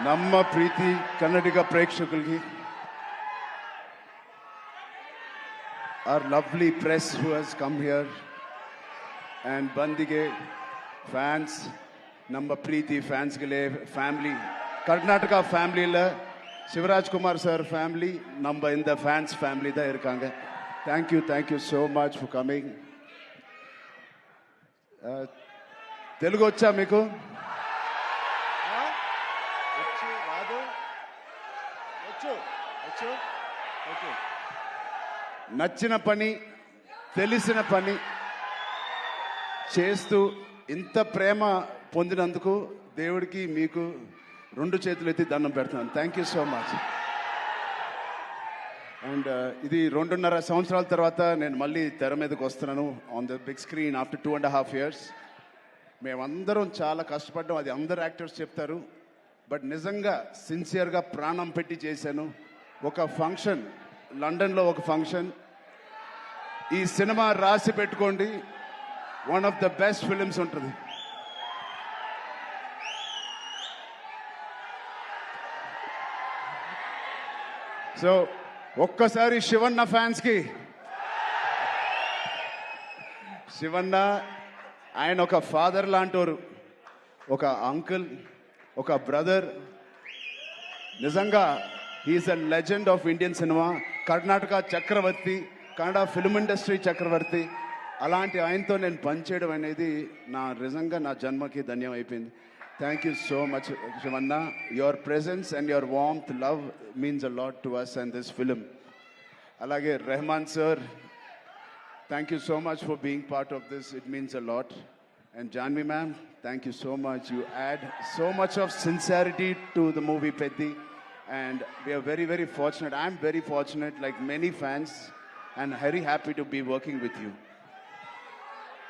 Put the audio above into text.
ನಮ್ಮ ಪ್ರೀತಿ ಕನ್ನಡಿಗ ಪ್ರೇಕ್ಷಕರಿಗೆ, our lovely press who has come here, and Bandige fans, ನಮ್ಮ ಪ್ರೀತಿ ಫ್ಯಾನ್ಸ್ಗಳೇ, family Karnataka ஃபேமிலியில் சிவராஜ்குமார் சார் ஃபேமிலி நம்ம இந்த ஃபேன்ஸ் ஃபேமிலி தான் இருக்காங்க. Thank you so much for coming. Telugu వచ్చా మీకు? నచ్చిన పని, తెలిసిన పని చేస్తూ ఇంత ప్రేమ పొందినందుకు దేవుడికి మీకు రెండు చేతులు ఎత్తి దండం పెడుతున్నాను. Thank you so much. And ఇది 2.5 సంవత్సరాల తర్వాత నేను మళ్ళీ తెర మీదకి వస్తున్నాను on the big screen after 2.5 years. మేమందరం చాలా కష్టపడ్డాం, అది అందరు యాక్టర్స్ చెప్తారు. బట్ నిజంగా సిన్సియర్గా ప్రాణం పెట్టి చేశాను. ఒక ఫంక్షన్, లండన్లో ఒక ఫంక్షన్, ఈ సినిమా రాసి పెట్టుకోండి, one of the best films ఉంటుంది. సో ఒక్కసారి శివన్న ఫ్యాన్స్కి, శివన్న ఆయన ఒక ఫాదర్ లాంటోరు, ఒక అంకుల్, ఒక బ్రదర్. నిజంగా he's a legend of Indian cinema, Karnataka చక్రవర్తి, కన్నడ ఫిల్మ్ ఇండస్ట్రీ చక్రవర్తి. అలాంటి ఆయనతో నేను పనిచేయడం అనేది నిజంగా నా జన్మకి ధన్యం అయిపోయింది. Thank you so much, Shivanna. Your presence and your warmth, love means a lot to us and this film. Alage Rahman sir, thank you so much for being part of this. It means a lot. And Janvi ma'am, thank you so much. You add so much of sincerity to the movie Peddi. And we are very fortunate. I'm very fortunate, like many fans, and very happy to be working with you.